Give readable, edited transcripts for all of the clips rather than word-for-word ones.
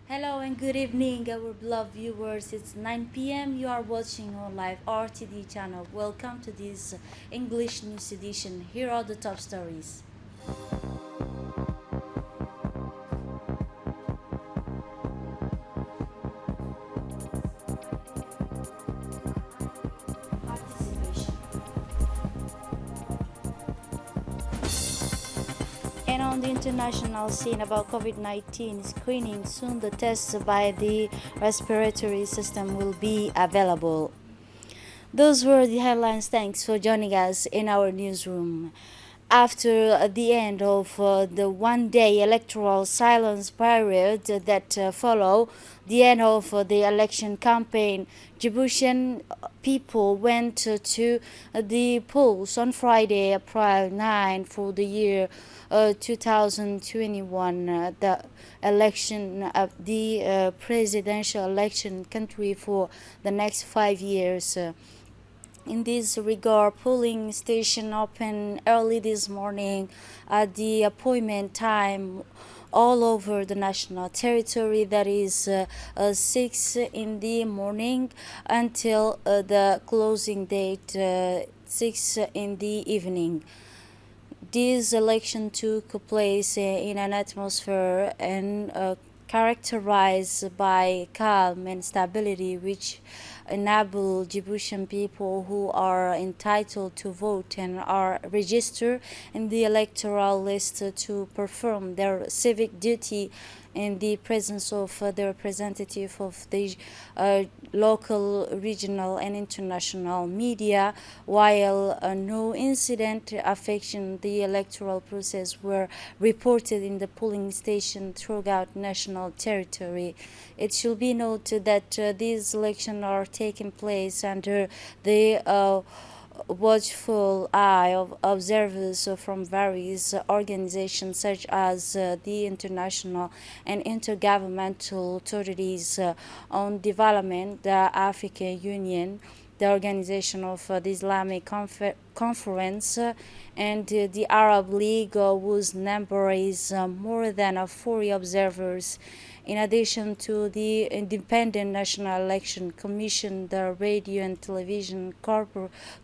Hello and good evening, our beloved viewers. It's 9 p.m. You are watching on live RTD channel. Welcome to this English news edition. Here are the top stories. And on the international scene about COVID-19 screening, soon the tests by the respiratory system will be available. Those were the headlines. Thanks for joining us in our newsroom. After the end of the one-day electoral silence period that followed the end of the election campaign, Djiboutian people went to the polls on Friday, April 9 for the year 2021, the election of the presidential election country for the next 5 years. In this regard, polling station opened early this morning at the appointment time all over the national territory, that is 6 in the morning until the closing date 6 in the evening. This election took place in an atmosphere and characterized by calm and stability, which enable Djiboutian people who are entitled to vote and are registered in the electoral list to perform their civic duty in the presence of the representative of the local, regional, and international media, while no incident affecting the electoral process were reported in the polling station throughout national territory. It should be noted that these elections are taking place under the watchful eye of observers from various organizations such as the international and intergovernmental authorities on development, the African Union, the Organization of the Islamic Conference, and the Arab League, whose number is more than 40 observers. In addition to the Independent National Election Commission, the Radio and Television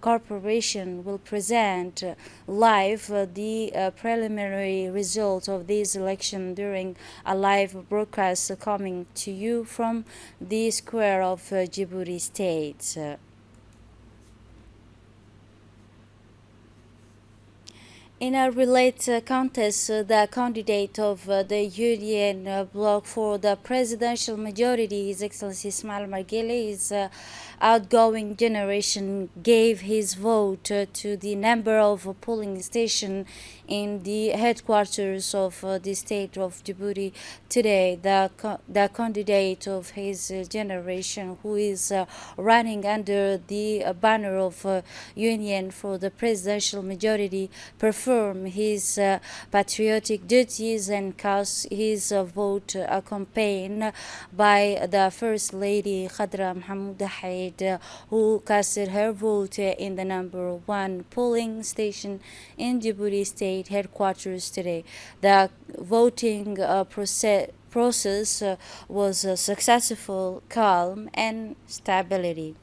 Corporation will present live the preliminary results of this election during a live broadcast coming to you from the square of Djibouti State. In a related contest, the candidate of the Union bloc for the presidential majority, His Excellency Ismail Margulies, outgoing generation, gave his vote to the number of polling stations in the headquarters of the state of Djibouti today. The candidate of his generation, who is running under the banner of Union for the presidential majority, perform his patriotic duties and cast his vote accompanied by the First Lady Khadra Mohammed Haid, who casted her vote in the number one polling station in Djibouti State headquarters today. The voting process was successful, calm, and stability.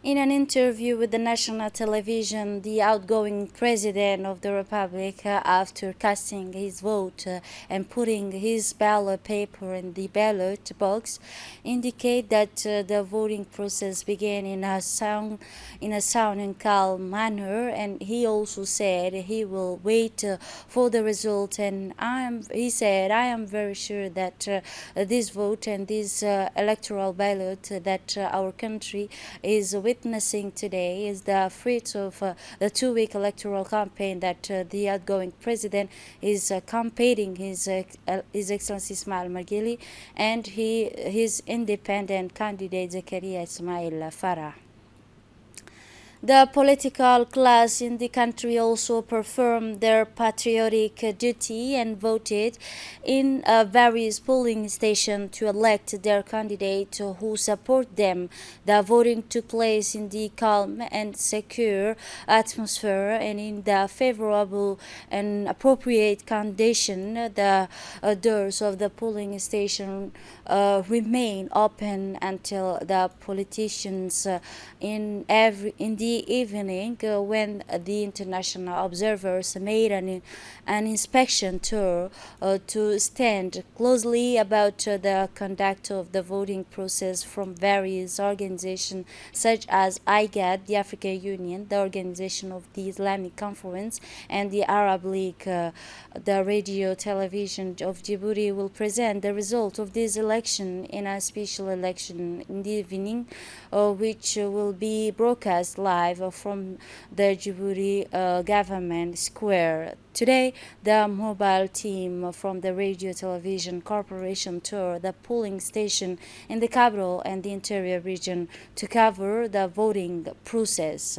In an interview with the national television, the outgoing president of the republic, after casting his vote and putting his ballot paper in the ballot box, indicate that the voting process began in a sound and calm manner, and he also said he will wait for the result. And he said, I am very sure that this vote and this electoral ballot that our country is witnessing today is the fruit of the 2 week electoral campaign that the outgoing president is campaigning His Excellency Ismail Margili and his independent candidate Zakaria Ismail Farah. The political class in the country also performed their patriotic duty and voted in various polling stations to elect their candidate who support them. The voting took place in the calm and secure atmosphere and in the favorable and appropriate condition. The doors of the polling station remain open until the politicians in the evening when the international observers made an inspection tour to stand closely about the conduct of the voting process from various organizations such as IGAD, the African Union, the Organization of the Islamic Conference, and the Arab League. The radio television of Djibouti will present the result of this election in a special election in the evening, which will be broadcast live from the Djibouti government square. Today, the mobile team from the Radio Television Corporation toured the polling station in the capital and the interior region to cover the voting process.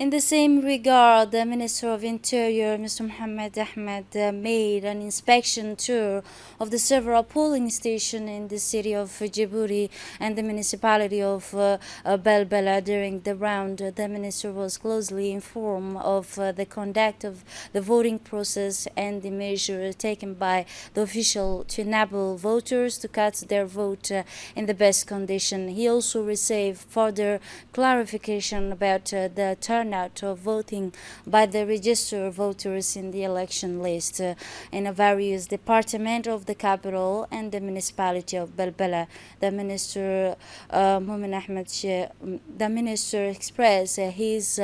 In the same regard, the Minister of Interior, Mr. Mohammed Ahmed, made an inspection tour of the several polling stations in the city of Djibouti and the municipality of Belbela. During the round, the Minister was closely informed of the conduct of the voting process and the measures taken by the official to enable voters to cast their vote in the best condition. He also received further clarification about the turnout of voting by the registered voters in the election list in various departments of the capital and the municipality of Belbela. The Minister the Minister expressed his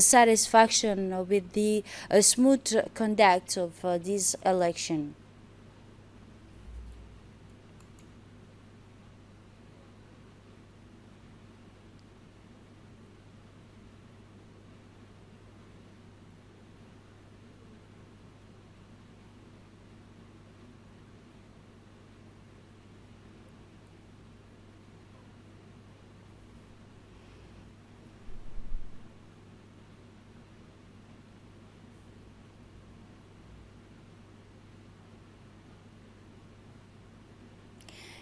satisfaction with the smooth conduct of this election.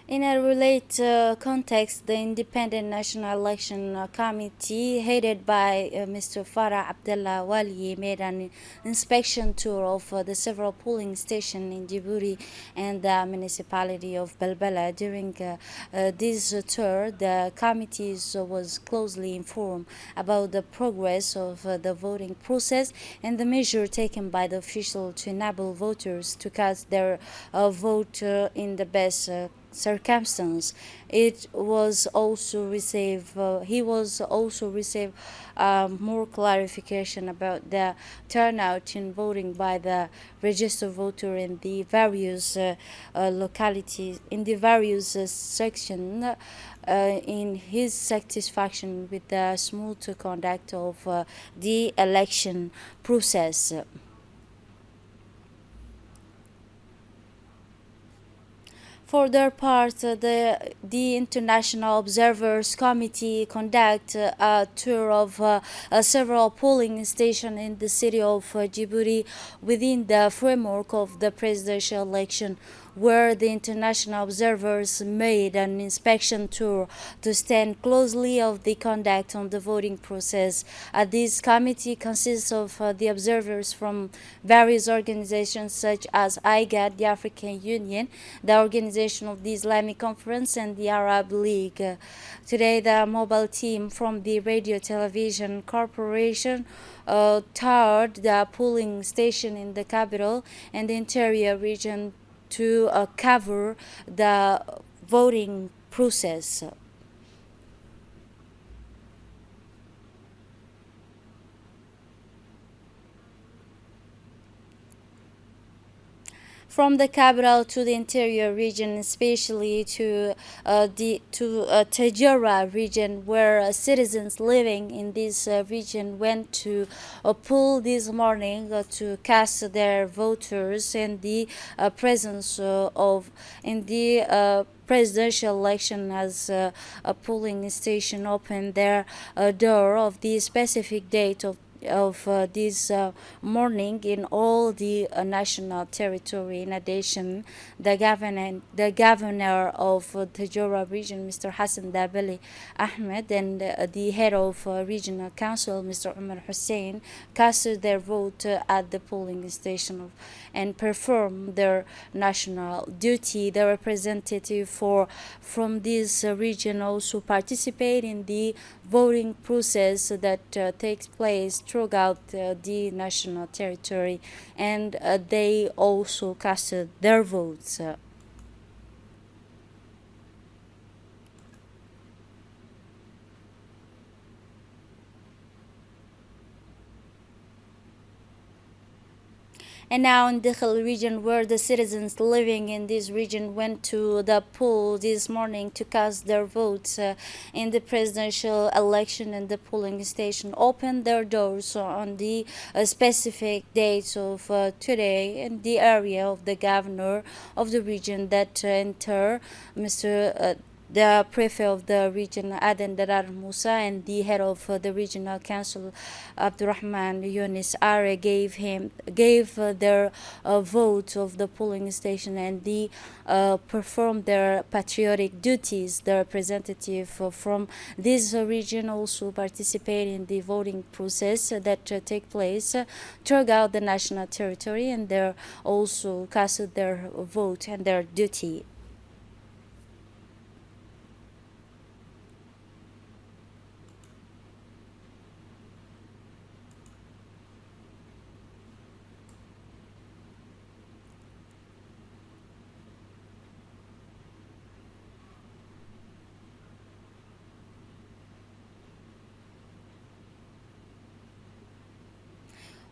In a related context, the Independent National Election Committee, headed by Mr. Farah Abdullah Wali, made an inspection tour of the several polling stations in Djibouti and the municipality of Belbela. During this tour, the committee was closely informed about the progress of the voting process and the measure taken by the official to enable voters to cast their vote in the best circumstance. It was also received. He was also received more clarification about the turnout in voting by the registered voter in the various localities, in the various sections. In his satisfaction with the smooth conduct of the election process. For their part, the International Observers Committee conduct a tour of several polling stations in the city of Djibouti within the framework of the presidential election, where the international observers made an inspection tour to stand closely of the conduct on the voting process. This committee consists of the observers from various organizations such as IGAD, the African Union, the Organization of the Islamic Conference, and the Arab League. Today, the mobile team from the Radio Television Corporation toured the polling station in the capital and the interior region to cover the voting process. From the capital to the interior region, especially to the Tajura region, where citizens living in this region went to poll this morning to cast their voters in the presence of in the presidential election, as a polling station opened their door of the specific date of this morning in all the national territory. In addition, the governor of Tajora region, Mr. Hassan Dabeli Ahmed, and the head of regional council, Mr. Umar Hussein, casted their vote at the polling station and performed their national duty. The representative from this region also participate in the voting process that takes place throughout the national territory, and they also casted their votes. And now in the Dakhel region, where the citizens living in this region went to the poll this morning to cast their votes in the presidential election, and the polling station opened their doors on the specific dates of today in the area of the governor of the region that enter, Mr. The prefect of the region, Aden Darar Musa, and the head of the regional council, Abdurrahman Yunis Are, gave their vote of the polling station, and they performed their patriotic duties. The representative from this region also participate in the voting process that take place throughout the national territory, and they also cast their vote and their duty.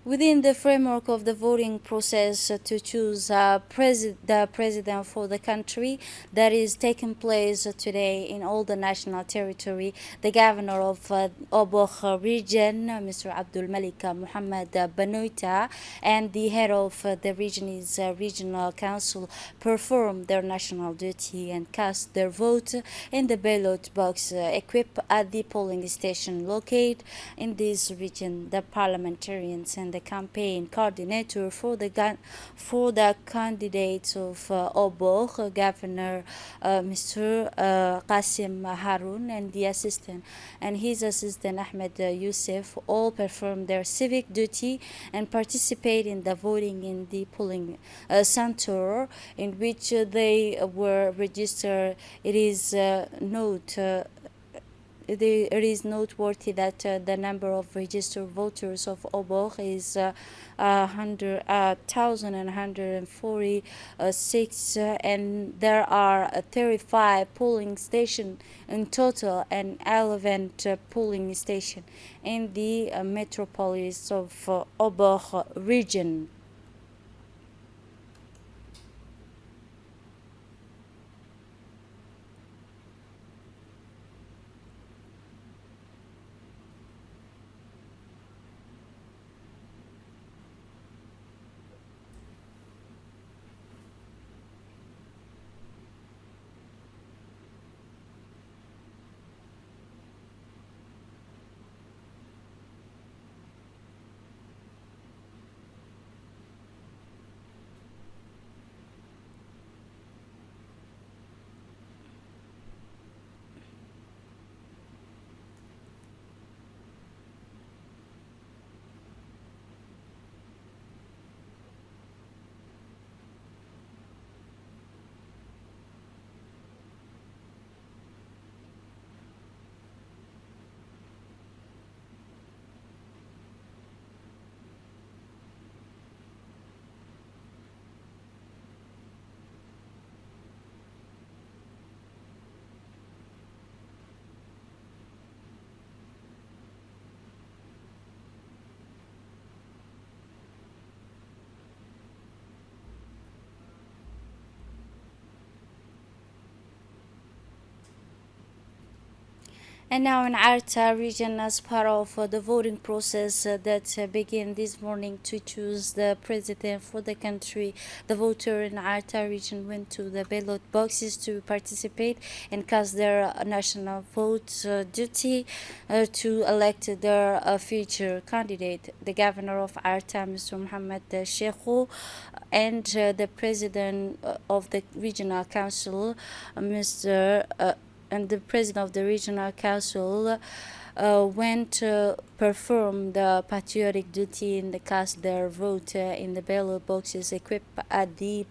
Within the framework of the voting process to choose the president for the country that is taking place today in all the national territory, the governor of Obokh region, Mr. Abdul Malik Muhammad Banoita, and the head of the region's regional council performed their national duty and cast their vote in the ballot box equipped at the polling station located in this region. The parliamentarians and the campaign coordinator for the candidates of Obokh, Governor Mr. Qasim Harun, and the assistant and his assistant Ahmed Youssef, all performed their civic duty and participate in the voting in the polling center in which they were registered. It is noteworthy that the number of registered voters of Obokh is 1,146, and there are 35 polling stations in total and 11 polling stations in the metropolis of Obokh region. And now in Arta region, as part of the voting process that began this morning to choose the president for the country, the voter in Arta region went to the ballot boxes to participate and cast their national vote duty to elect their future candidate, the governor of Arta, Mr. Mohammed Sheikhu, and the president of the regional council, Mr. And the president of the regional council went to perform the patriotic duty and cast their vote in the ballot boxes equipped at the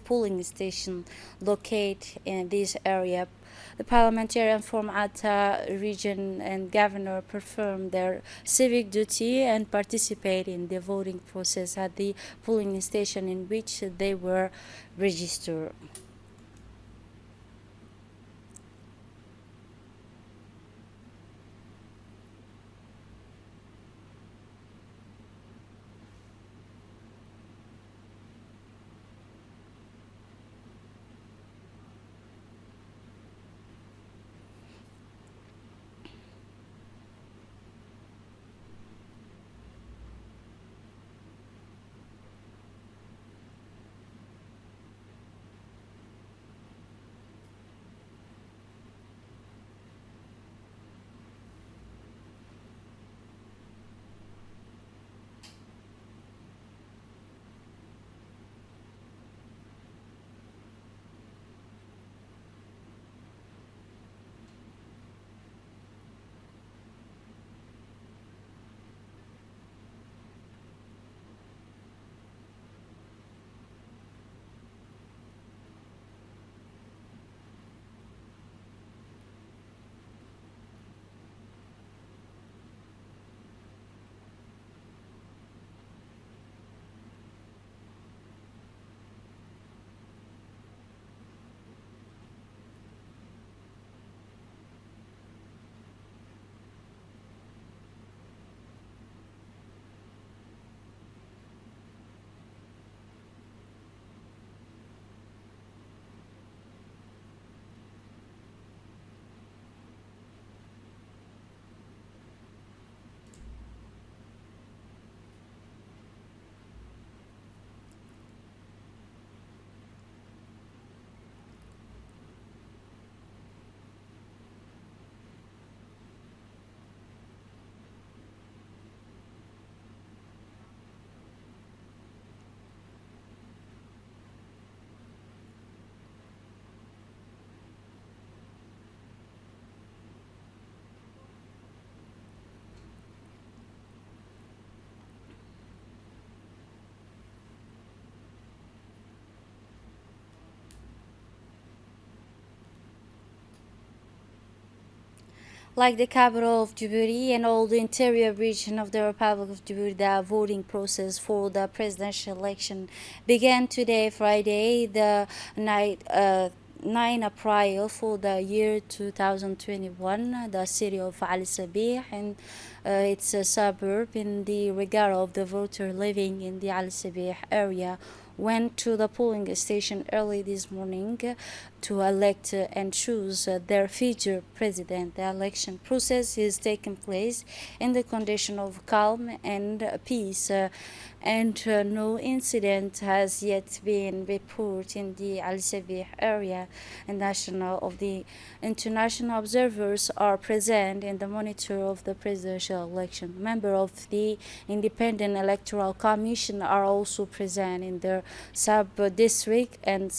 polling station located in this area. The parliamentarian from Atta region and governor performed their civic duty and participate in the voting process at the polling station in which they were registered. Like the capital of Djibouti and all the interior region of the Republic of Djibouti, the voting process for the presidential election began today, Friday, the night. 9 April for the year 2021, the city of Al Sabih and its a suburb in the regard of the voter living in the Al Sabih area went to the polling station early this morning to elect and choose their future president. The election process is taking place in the condition of calm and peace, and no incident has yet been reported in the Al Sabih area. And national of the international observers are present in the monitor of the presidential election. Members of the Independent Electoral Commission are also present in their sub-district and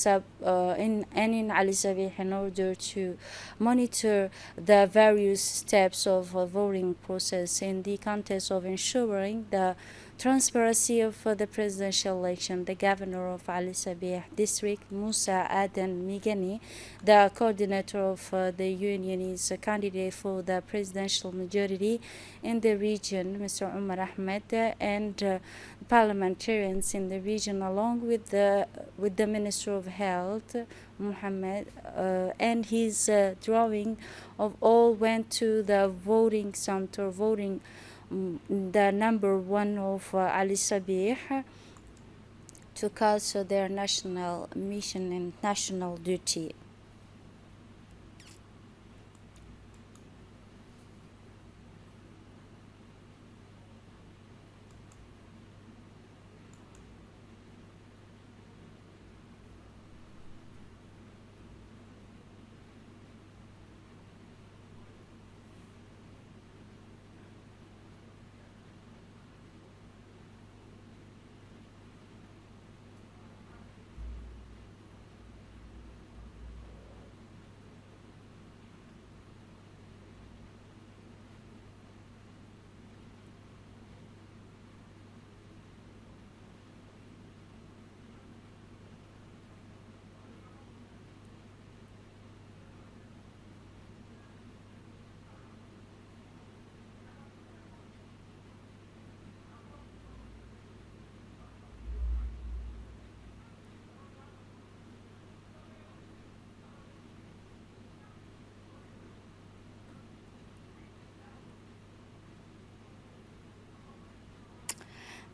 in Al Sabih in order to monitor the various steps of voting process in the context of ensuring the transparency of the presidential election. The governor of Al Sabih district, Musa Aden Migani, the coordinator of the union, is a candidate for the presidential majority in the region, Mr. Umar Ahmed, and parliamentarians in the region, along with the Minister of Health, Muhammad, and his drawing of all went to the voting center, voting the number one of Ali Sabih to cast their national mission and national duty.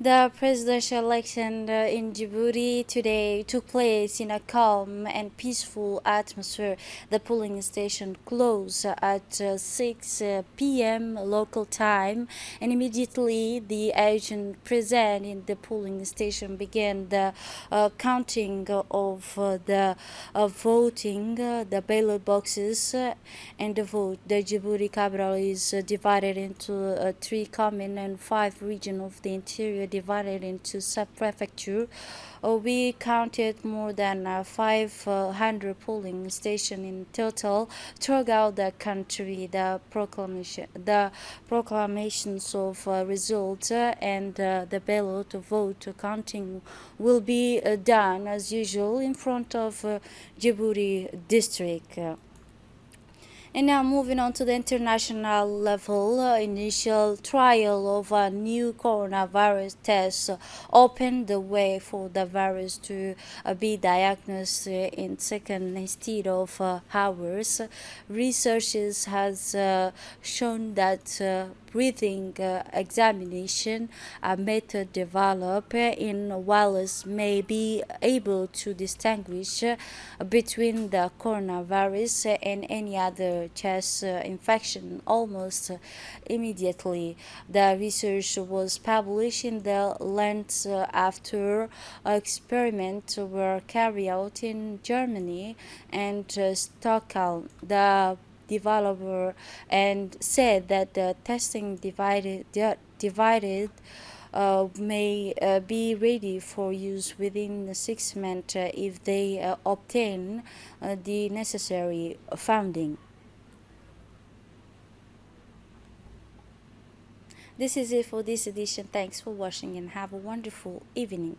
The presidential election in Djibouti today took place in a calm and peaceful atmosphere. The polling station closed at 6 p.m. local time, and immediately the agent present in the polling station began the counting of the voting, the ballot boxes, and the vote. The Djibouti capital is divided into three common and five regions of the interior divided into sub-prefecture. We counted more than 500 polling stations in total throughout the country. The proclamations of results and the ballot vote counting will be done as usual in front of Djibouti district. And now moving on to the international level, initial trial of a new coronavirus test opened the way for the virus to be diagnosed in seconds instead of hours. Researchers has shown that breathing examination, a method developed in Wallace, may be able to distinguish between the coronavirus and any other chest infection almost immediately. The research was published in the Lancet after experiments were carried out in Germany and Stockholm. The developer and said that the testing divided may be ready for use within 6 months if they obtain the necessary funding. This is it for this edition. Thanks for watching and have a wonderful evening.